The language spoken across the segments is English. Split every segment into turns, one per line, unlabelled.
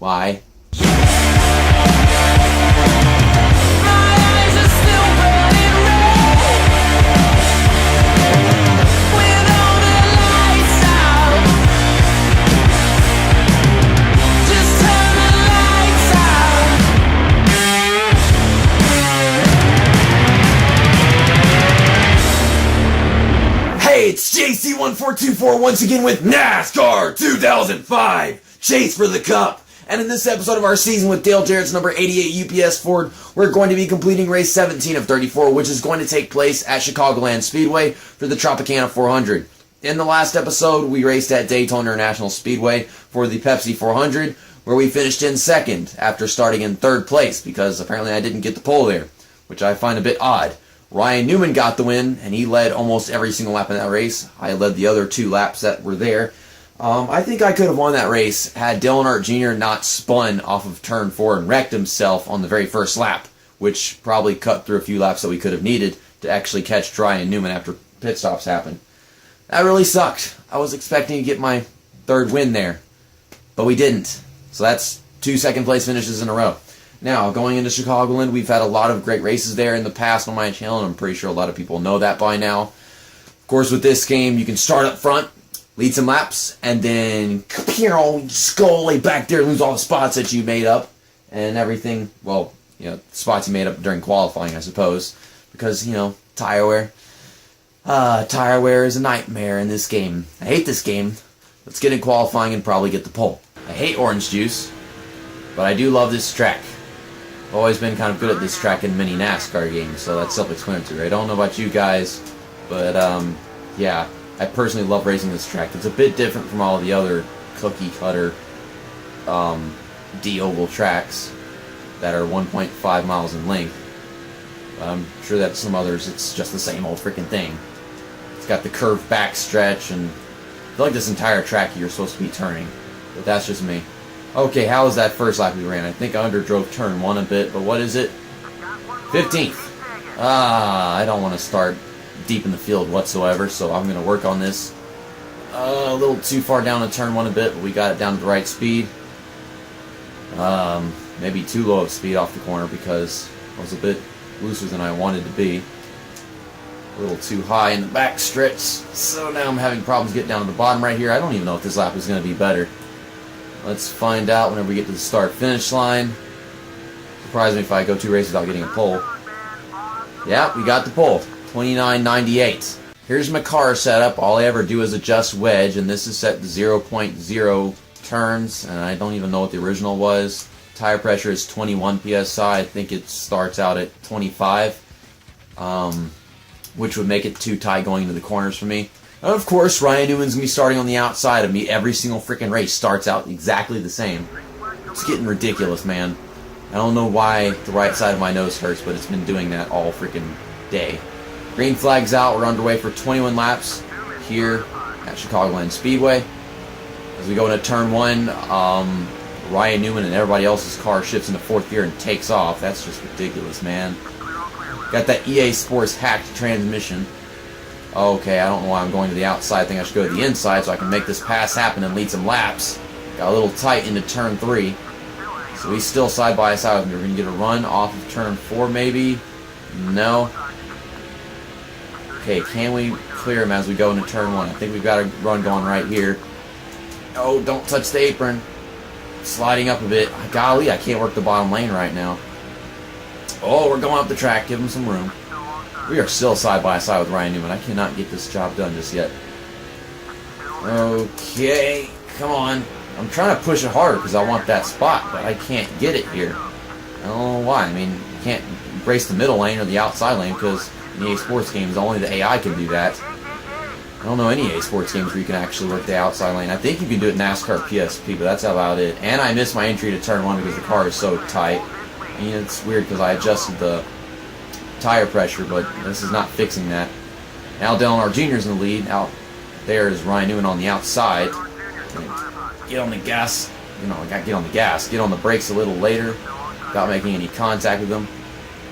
Why? It's JC1424 once again with NASCAR 2005 Chase for the Cup. And in this episode of our season with Dale Jarrett's number 88 UPS Ford, we're going to be completing race 17 of 34, which is going to take place at Chicagoland Speedway for the Tropicana 400. In the last episode, we raced at Daytona International Speedway for the Pepsi 400, where we finished in second after starting in third place because apparently I didn't get the pole there, which I find a bit odd. Ryan Newman got the win, and he led almost every single lap in that race. I led the other two laps that were there. I think I could have won that race had Dale Earnhardt Jr. not spun off of turn 4 and wrecked himself on the very first lap, which probably cut through a few laps that we could have needed to actually catch Ryan Newman after pit stops happened. That really sucked. I was expecting to get my third win there, but we didn't. So that's 2 second-place finishes in a row. Now, going into Chicagoland, we've had a lot of great races there in the past on my channel, and I'm pretty sure a lot of people know that by now. Of course, with this game, you can start up front, lead some laps, and then just go all the way back there and lose all the spots that you made up and everything. Well, spots you made up during qualifying, I suppose, because, tire wear. Tire wear is a nightmare in this game. I hate this game. Let's get in qualifying and probably get the pole. I hate orange juice, but I do love this track. I've always been kind of good at this track in many NASCAR games, so that's self-explanatory. I don't know about you guys, but yeah, I personally love racing this track. It's a bit different from all of the other cookie-cutter D-oval tracks that are 1.5 miles in length. I'm sure that some others, it's just the same old freaking thing. It's got the curved back stretch, and I feel like this entire track you're supposed to be turning, but that's just me. Okay, how was that first lap we ran? I think I underdrove turn 1 a bit, but what is it? 15th. I don't want to start deep in the field whatsoever, so I'm going to work on this. A little too far down to turn 1 a bit, but we got it down to the right speed. Maybe too low of speed off the corner because I was a bit looser than I wanted to be. A little too high in the back stretch, so now I'm having problems getting down to the bottom right here. I don't even know if this lap is going to be better. Let's find out whenever we get to the start-finish line. Surprise me if I go 2 races without getting a pole. Yeah, we got the pole. 29.98. Here's my car setup. All I ever do is adjust wedge, and this is set to 0.0 turns, and I don't even know what the original was. Tire pressure is 21 psi. I think it starts out at 25, which would make it too tight going into the corners for me. And of course, Ryan Newman's going to be starting on the outside of me. Every single freaking race starts out exactly the same. It's getting ridiculous, man. I don't know why the right side of my nose hurts, but it's been doing that all freaking day. Green flag's out. We're underway for 21 laps here at Chicagoland Speedway. As we go into turn 1, Ryan Newman and everybody else's car shifts into 4th gear and takes off. That's just ridiculous, man. Got that EA Sports hacked transmission. Okay, I don't know why I'm going to the outside. I think I should go to the inside so I can make this pass happen and lead some laps. Got a little tight into turn 3. So he's still side by side with me. We're going to get a run off of turn 4 maybe. No. Okay, can we clear him as we go into turn 1? I think we've got a run going right here. Oh, don't touch the apron. Sliding up a bit. Golly, I can't work the bottom lane right now. Oh, we're going up the track. Give him some room. We are still side by side with Ryan Newman. I cannot get this job done just yet. Okay, come on. I'm trying to push it harder because I want that spot, but I can't get it here. I don't know why. I mean, you can't embrace the middle lane or the outside lane because in EA Sports games, only the AI can do that. I don't know any EA Sports games where you can actually work the outside lane. I think you can do it in NASCAR PSP, but that's about it. And I missed my entry to turn 1 because the car is so tight. I mean, it's weird because I adjusted the tire pressure, but this is not fixing that. Now Dale Earnhardt Jr. is in the lead. Out there is Ryan Newman on the outside. Get on the gas. I got to get on the gas. Get on the brakes a little later without making any contact with them.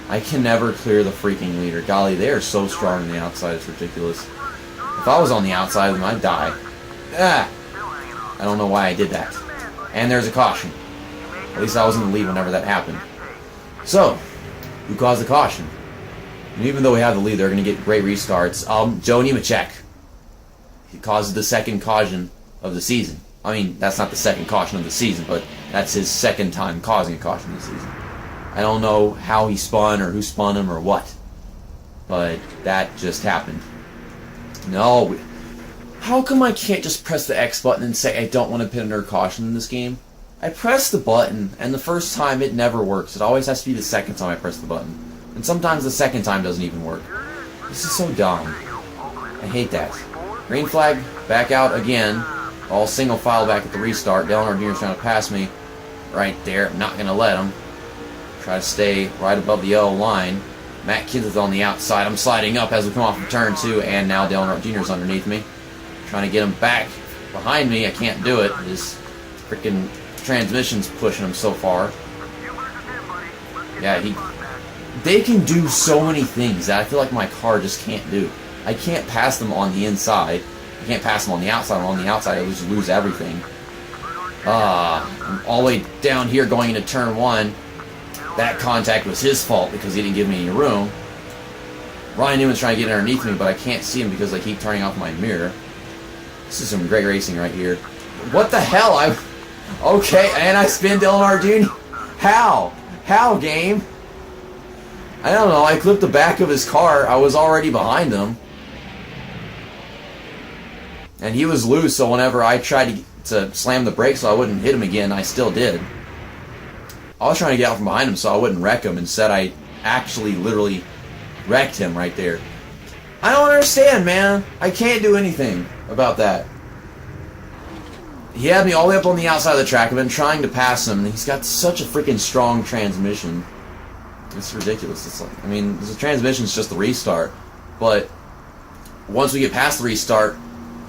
I can never clear the freaking leader. Golly, they are so strong on the outside. It's ridiculous. If I was on the outside of them, I'd die. I don't know why I did that. And there's a caution. At least I was in the lead whenever that happened. So, who caused the caution? And even though we have the lead, they're going to get great restarts. Joe Nemechek. He caused the second caution of the season. I mean, that's not the second caution of the season, but that's his second time causing a caution this season. I don't know how he spun or who spun him or what, but that just happened. No, how come I can't just press the X button and say I don't want to pit under caution in this game? I press the button, and the first time it never works. It always has to be the second time I press the button. And sometimes the second time doesn't even work. This is so dumb. I hate that. Green flag, back out again. All single file back at the restart. Dale Earnhardt Jr. is trying to pass me right there. I'm not going to let him. Try to stay right above the yellow line. Matt Kenseth on the outside. I'm sliding up as we come off of turn 2, and now Dale Earnhardt Jr. is underneath me. Trying to get him back behind me. I can't do it. This freaking transmission's pushing him so far. Yeah, they can do so many things that I feel like my car just can't do. I can't pass them on the inside. I can't pass them on the outside. On the outside, I just lose everything. I'm all the way down here going into turn 1. That contact was his fault because he didn't give me any room. Ryan Newman's trying to get underneath me, but I can't see him because I keep turning off my mirror. This is some great racing right here. What the hell? Okay, and I spin Dale Earnhardt Jr. How? How, game? I don't know. I clipped the back of his car. I was already behind him. And he was loose, so whenever I tried to slam the brakes so I wouldn't hit him again, I still did. I was trying to get out from behind him so I wouldn't wreck him. Instead, I actually literally wrecked him right there. I don't understand, man. I can't do anything about that. He had me all the way up on the outside of the track. I've been trying to pass him, and he's got such a freaking strong transmission. It's ridiculous. It's like, I mean, the transmission's just the restart, but once we get past the restart,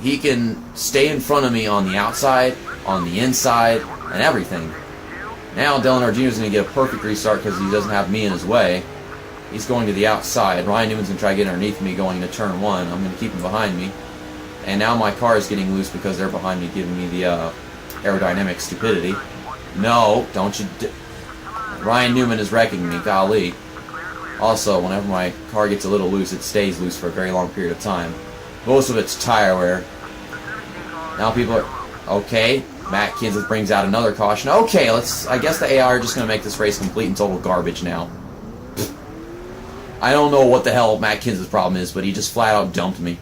he can stay in front of me on the outside, on the inside, and everything. Now Dale Earnhardt Jr. is going to get a perfect restart because he doesn't have me in his way. He's going to the outside. Ryan Newman's going to try to get underneath me going into turn 1. I'm going to keep him behind me. And now my car is getting loose because they're behind me giving me the aerodynamic stupidity. No, don't you... Ryan Newman is wrecking me, golly. Also, whenever my car gets a little loose, it stays loose for a very long period of time. Most of it's tire wear. Now people are... Okay, Matt Kenseth brings out another caution. Okay, I guess the AI are just going to make this race complete and total garbage now. I don't know what the hell Matt Kenseth's problem is, but he just flat out dumped me.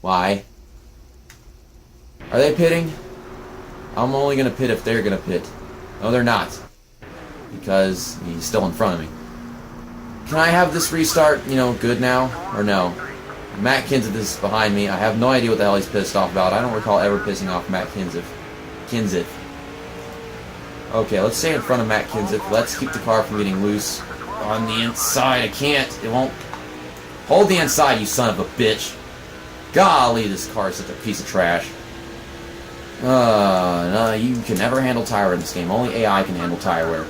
Why? Are they pitting? I'm only going to pit if they're going to pit. No, they're not. Because he's still in front of me. Can I have this restart, good now? Or no? Matt Kenseth is behind me. I have no idea what the hell he's pissed off about. I don't recall ever pissing off Matt Kenseth. Okay, let's stay in front of Matt Kenseth. Let's keep the car from getting loose. On the inside, I can't. It won't. Hold the inside, you son of a bitch. Golly, this car is such a piece of trash. No, you can never handle tire wear in this game. Only AI can handle tire wear.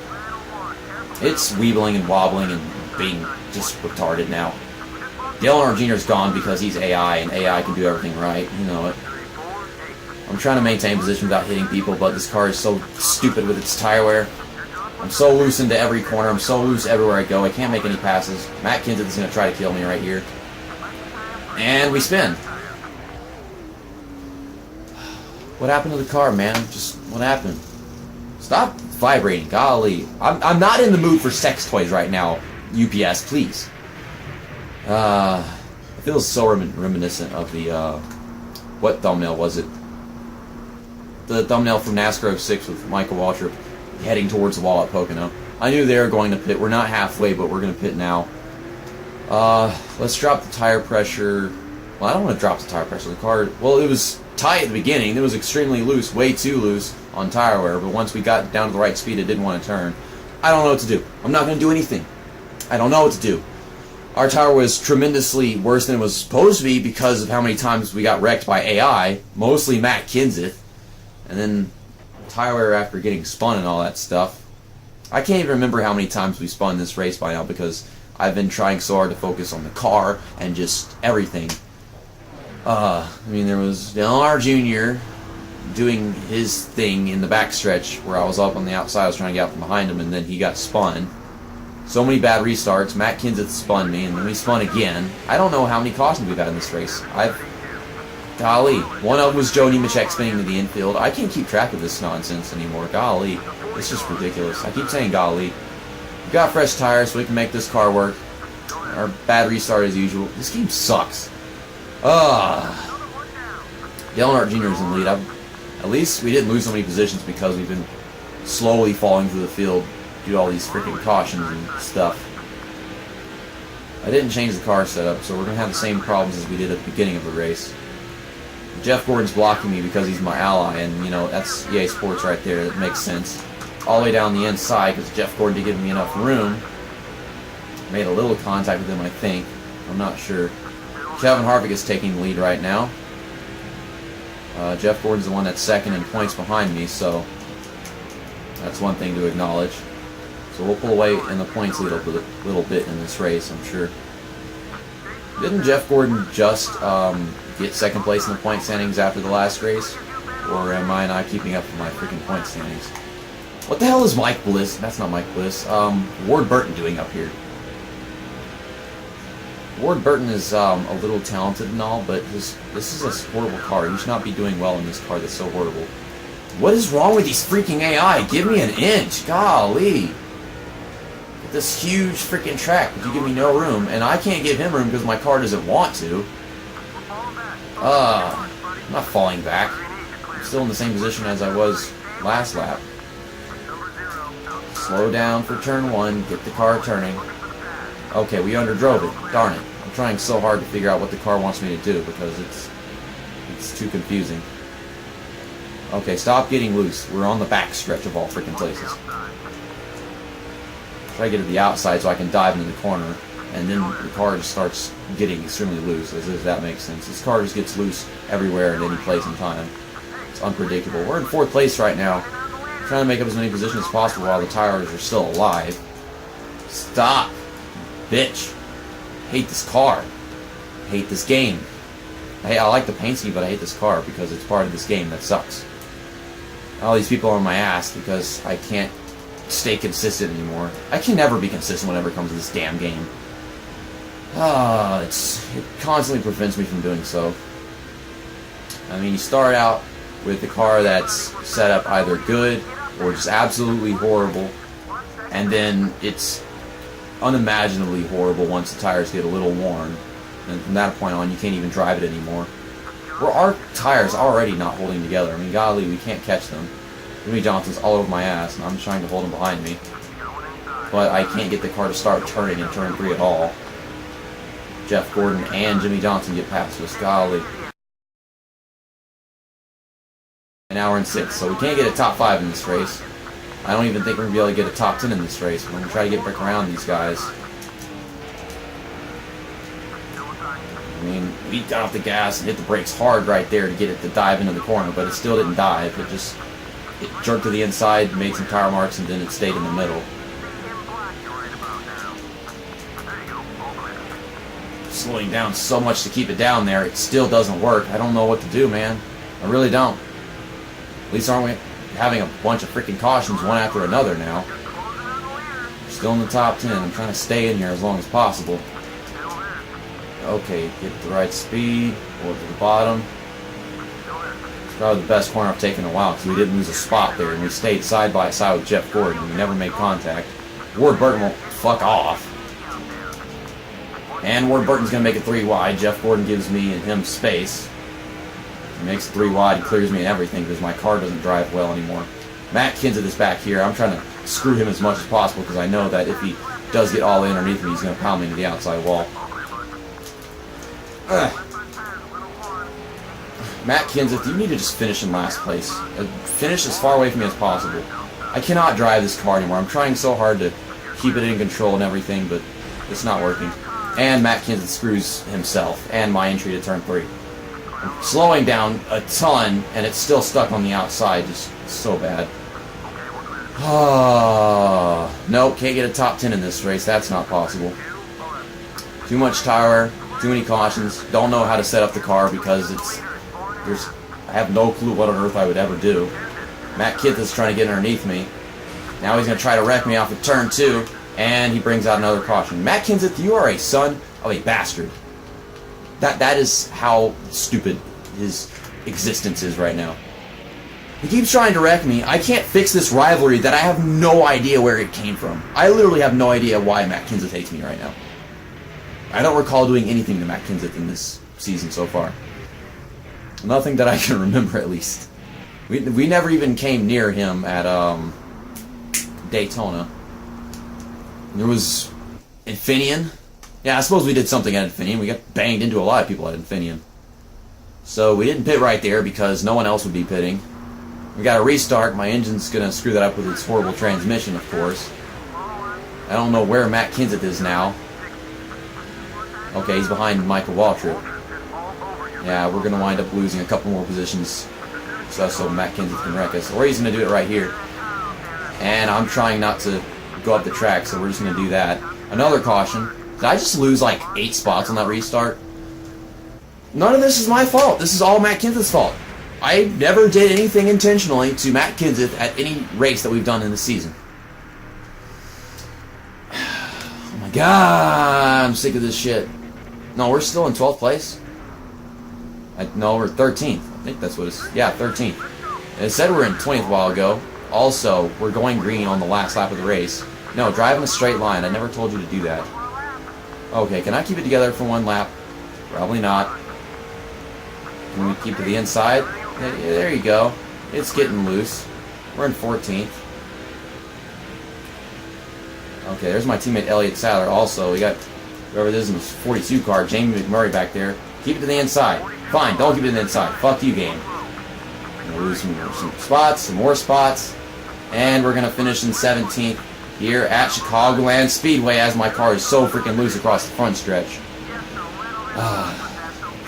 It's weebling and wobbling and being just retarded now. Dale Earnhardt Jr. is gone because he's AI, and AI can do everything right. You know it. I'm trying to maintain position without hitting people, but this car is so stupid with its tire wear. I'm so loose into every corner. I'm so loose everywhere I go. I can't make any passes. Matt Kenseth is going to try to kill me right here. And we spin. What happened to the car, man? Just, what happened? Stop vibrating. Golly. I'm not in the mood for sex toys right now, UPS, please. It feels so reminiscent of the, what thumbnail was it? The thumbnail from NASCAR 06 with Michael Waltrip heading towards the wall at Pocono. I knew they were going to pit. We're not halfway, but we're going to pit now. Let's drop the tire pressure. Well, I don't want to drop the tire pressure. The car, well, it was tight at the beginning. It was extremely loose, way too loose on tire wear, but once we got down to the right speed, it didn't want to turn. I don't know what to do. I'm not going to do anything. I don't know what to do. Our tire was tremendously worse than it was supposed to be because of how many times we got wrecked by AI, mostly Matt Kenseth, and then tire wear after getting spun and all that stuff. I can't even remember how many times we spun this race by now because I've been trying so hard to focus on the car and just everything. I mean, there was Dale Earnhardt Jr., doing his thing in the backstretch where I was up on the outside. I was trying to get out from behind him, and then he got spun. So many bad restarts. Matt Kenseth spun me, and then we spun again. I don't know how many cautions we've had in this race. Golly. One of them was Joe Nemechek spinning to the infield. I can't keep track of this nonsense anymore. Golly. It's just ridiculous. I keep saying golly. We've got fresh tires, so we can make this car work. Our bad restart as usual. This game sucks. Dale Earnhardt Jr. is in the lead. At least we didn't lose so many positions because we've been slowly falling through the field due to all these freaking cautions and stuff. I didn't change the car setup, so we're going to have the same problems as we did at the beginning of the race. Jeff Gordon's blocking me because he's my ally, and, you know, that's EA Sports right there. That makes sense. All the way down the inside because Jeff Gordon didn't give me enough room. Made a little contact with him, I think. I'm not sure. Kevin Harvick is taking the lead right now. Jeff Gordon's the one that's second in points behind me, so that's one thing to acknowledge. So we'll pull away in the points a little bit in this race, I'm sure. Didn't Jeff Gordon just get second place in the point standings after the last race? Or am I not keeping up with my freaking point standings? What the hell is Mike Bliss? That's not Mike Bliss. Ward Burton doing up here? Ward Burton is a little talented and all, but this is a horrible car. He should not be doing well in this car that's so horrible. What is wrong with these freaking AI? Give me an inch. Golly. This huge freaking track, but you give me no room, and I can't give him room because my car doesn't want to. I'm not falling back. I'm still in the same position as I was last lap. Slow down for turn 1, get the car turning. Okay, we underdrove it. Darn it. I'm trying so hard to figure out what the car wants me to do because it's too confusing. Okay, stop getting loose. We're on the back stretch of all freaking places. Try to get to the outside so I can dive into the corner, and then the car just starts getting extremely loose, as if that makes sense. This car just gets loose everywhere at any place in time. It's unpredictable. We're in 4th place right now, trying to make up as many positions as possible while the tires are still alive. Stop. Bitch. Hate this car. Hate this game. Hey, I like the paint scheme, but I hate this car because it's part of this game that sucks. All these people are on my ass because I can't stay consistent anymore. I can never be consistent whenever it comes to this damn game. It constantly prevents me from doing so. I mean, you start out with a car that's set up either good or just absolutely horrible, and then it's unimaginably horrible once the tires get a little worn, and from that point on you can't even drive it anymore. Well, our tires already not holding together. I mean, golly, we can't catch them. Jimmy Johnson's all over my ass, and I'm trying to hold him behind me. But I can't get the car to start turning in turn 3 at all. Jeff Gordon and Jimmy Johnson get past us. Golly. An hour and 6, so we can't get a top 5 in this race. I don't even think we're going to be able to get a top 10 in this race. We're going to try to get back around these guys. I mean, we got off the gas and hit the brakes hard right there to get it to dive into the corner, but it still didn't dive. It jerked to the inside, made some tire marks, and then it stayed in the middle. Slowing down so much to keep it down there, it still doesn't work. I don't know what to do, man. I really don't. At least aren't we having a bunch of freaking cautions one after another now. We're still in the top 10. I'm trying to stay in here as long as possible. Okay, get the right speed, pull it to the bottom. It's probably the best corner I've taken in a while because we didn't lose a spot there and we stayed side by side with Jeff Gordon. We never made contact. Ward Burton will fuck off. And Ward Burton's going to make it 3 wide. Jeff Gordon gives me and him space. He makes it 3 wide, he clears me and everything because my car doesn't drive well anymore. Matt Kenseth is back here. I'm trying to screw him as much as possible because I know that if he does get all the way underneath me, he's going to pound me into the outside wall. Matt Kenseth, you need to just finish in last place. Finish as far away from me as possible. I cannot drive this car anymore. I'm trying so hard to keep it in control and everything, but it's not working. And Matt Kenseth screws himself and my entry to turn 3. I'm slowing down a ton, and it's still stuck on the outside. Just so bad. Nope, can't get a top 10 in this race. That's not possible. Too much tire, too many cautions. Don't know how to set up the car because I have no clue what on earth I would ever do. Matt Kenseth's trying to get underneath me. Now he's going to try to wreck me off of turn 2, and he brings out another caution. Matt Kenseth, you are a son of a bastard. That is how stupid his existence is right now. He keeps trying to wreck me. I can't fix this rivalry that I have no idea where it came from. I literally have no idea why Matt Kenseth hates me right now. I don't recall doing anything to Matt Kenseth in this season so far. Nothing that I can remember, at least. We never even came near him at Daytona. There was Infineon. Yeah, I suppose we did something at Infineon. We got banged into a lot of people at Infineon. So we didn't pit right there because no one else would be pitting. We got a restart. My engine's going to screw that up with its horrible transmission, of course. I don't know where Matt Kenseth is now. Okay, he's behind Michael Waltrip. Yeah, we're going to wind up losing a couple more positions so Matt Kenseth can wreck us. Or he's going to do it right here. And I'm trying not to go up the track, so we're just going to do that. Another caution. Did I just lose like 8 spots on that restart? None of this is my fault. This is all Matt Kenseth's fault. I never did anything intentionally to Matt Kenseth at any race that we've done in the season. Oh my god, I'm sick of this shit. No, we're still in 12th place. No, we're 13th. I think that's what it's... Yeah, 13th. It said we were in 20th a while ago. Also, we're going green on the last lap of the race. No, drive in a straight line. I never told you to do that. Okay, can I keep it together for one lap? Probably not. Can we keep to the inside? Yeah, there you go. It's getting loose. We're in 14th. Okay, there's my teammate Elliott Sadler. Also, we got whoever this is in this 42 car, Jamie McMurray back there. Keep it to the inside. Fine, don't keep it to the inside. Fuck you, game. We're gonna lose some spots, some more spots, and we're gonna finish in 17th here at Chicagoland Speedway as my car is so freaking loose across the front stretch.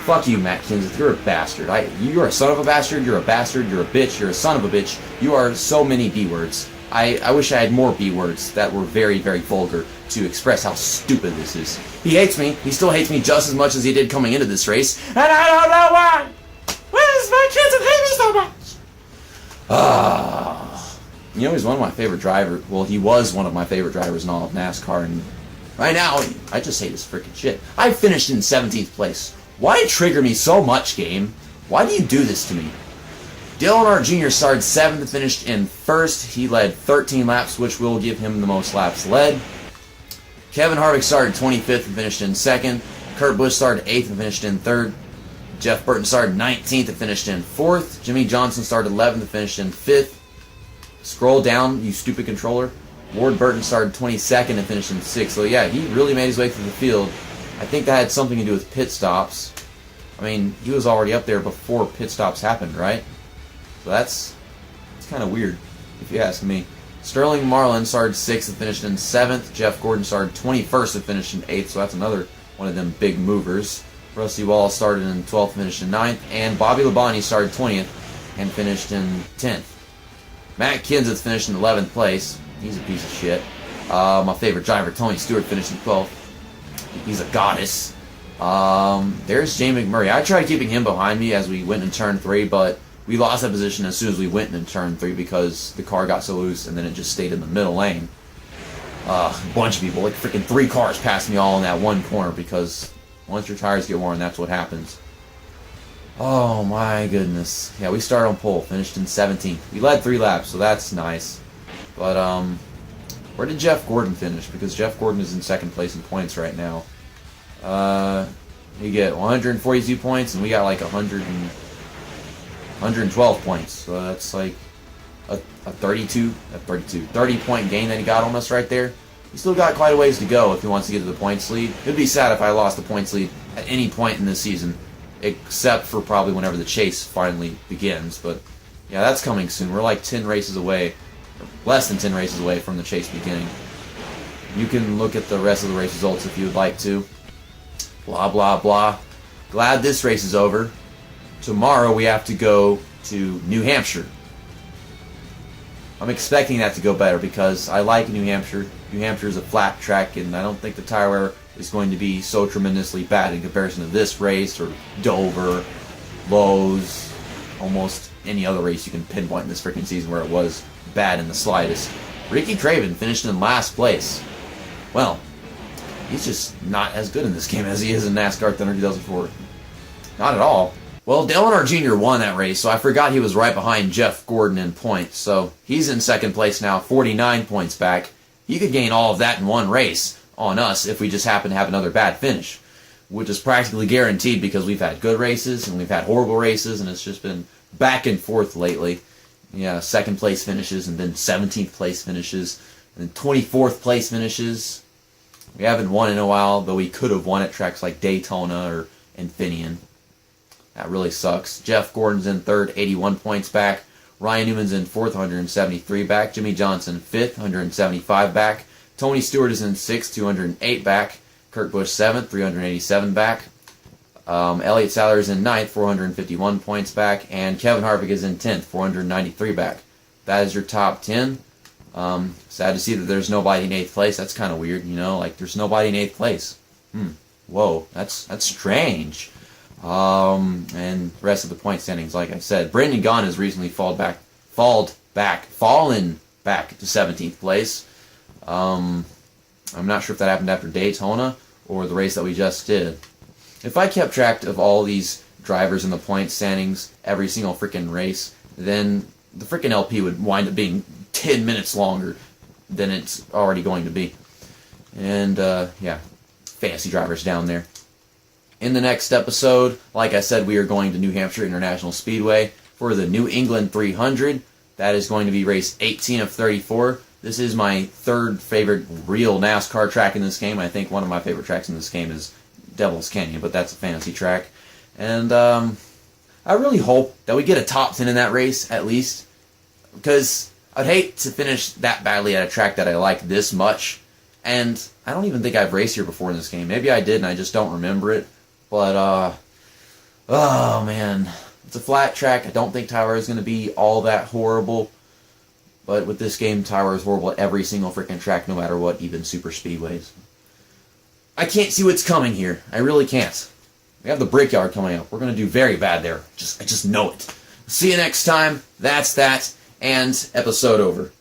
Fuck you, Matt Kenseth. You're a bastard. You're a son of a bastard. You're a bastard. You're a bitch. You're a son of a bitch. You are so many B words. I wish I had more B words that were very, very vulgar to express how stupid this is. He hates me. He still hates me just as much as he did coming into this race, and I don't know why. Why does Matt Kenseth hate me so much? You know, he's one of my favorite drivers. Well, he was one of my favorite drivers in all of NASCAR, and right now, I just hate his freaking shit. I finished in 17th place. Why trigger me so much, game? Why do you do this to me? Dale Earnhardt Jr. started 7th and finished in 1st. He led 13 laps, which will give him the most laps led. Kevin Harvick started 25th and finished in 2nd. Kurt Busch started 8th and finished in 3rd. Jeff Burton started 19th and finished in 4th. Jimmy Johnson started 11th and finished in 5th. Scroll down, you stupid controller. Ward Burton started 22nd and finished in 6th. So yeah, he really made his way through the field. I think that had something to do with pit stops. I mean, he was already up there before pit stops happened, right? So that's kind of weird, if you ask me. Sterling Marlin started 6th and finished in 7th. Jeff Gordon started 21st and finished in 8th, so that's another one of them big movers. Rusty Wallace started in 12th and finished in 9th. And Bobby Labonte started 20th and finished in 10th. Matt Kenseth finished in 11th place. He's a piece of shit. My favorite driver, Tony Stewart, finished in 12th. He's a goddess. There's Jamie McMurray. I tried keeping him behind me as we went in turn 3, but we lost that position as soon as we went in turn 3 because the car got so loose and then it just stayed in the middle lane. A bunch of people, like freaking 3 cars passed me all in that one corner because once your tires get worn, that's what happens. Oh my goodness. Yeah, we started on pole, finished in 17th. We led 3 laps, so that's nice. But, where did Jeff Gordon finish? Because Jeff Gordon is in 2nd place in points right now. We get 142 points, and we got like 112 points. So that's like a 30-point gain that he got on us right there. He still got quite a ways to go if he wants to get to the points lead. It would be sad if I lost the points lead at any point in this season, except for probably whenever the chase finally begins. But yeah, that's coming soon. We're like 10 races away. Less than 10 races away from the chase beginning. You can look at the rest of the race results if you would like to. Blah, blah, blah. Glad this race is over. Tomorrow we have to go to New Hampshire. I'm expecting that to go better because I like New Hampshire. New Hampshire is a flat track, and I don't think the tire wear is going to be so tremendously bad in comparison to this race or Dover, Lowe's, almost any other race you can pinpoint in this freaking season where it was bad in the slightest. Ricky Craven finished in last place. Well, he's just not as good in this game as he is in NASCAR Thunder 2004. Not at all. Well, Dale Earnhardt Jr. won that race, so I forgot he was right behind Jeff Gordon in points. So he's in second place now, 49 points back. He could gain all of that in one race on us if we just happen to have another bad finish, which is practically guaranteed because we've had good races and we've had horrible races, and it's just been back and forth lately. Yeah, second place finishes and then 17th place finishes and then 24th place finishes. We haven't won in a while, though we could have won at tracks like Daytona or Infineon. That really sucks. Jeff Gordon's in third, 81 points back. Ryan Newman's in fourth, 173 back. Jimmy Johnson, fifth, 175 back. Tony Stewart is in sixth, 208 back. Kurt Busch, seventh, 387 back. Elliott Sadler is in ninth, 451 points back. And Kevin Harvick is in 10th, 493 back. That is your top 10. Sad to see that there's nobody in 8th place. That's kind of weird, you know? Like, there's nobody in 8th place. Whoa, that's strange. And the rest of the point standings, like I said, Brendan Gaughan has recently fallen back to 17th place. I'm not sure if that happened after Daytona or the race that we just did. If I kept track of all these drivers in the point standings every single freaking race, then the freaking LP would wind up being 10 minutes longer than it's already going to be. And, yeah, fancy drivers down there. In the next episode, like I said, we are going to New Hampshire International Speedway for the New England 300. That is going to be race 18 of 34. This is my third favorite real NASCAR track in this game. I think one of my favorite tracks in this game is Devil's Canyon, but that's a fantasy track. And I really hope that we get a top 10 in that race, at least, because I'd hate to finish that badly at a track that I like this much. And I don't even think I've raced here before in this game. Maybe I did and I just don't remember it. But, oh man, it's a flat track. I don't think Tyler is going to be all that horrible. But with this game, Tyler is horrible at every single freaking track, no matter what, even super speedways. I can't see what's coming here. I really can't. We have the Brickyard coming up. We're going to do very bad there. I just know it. See you next time. That's that. And episode over.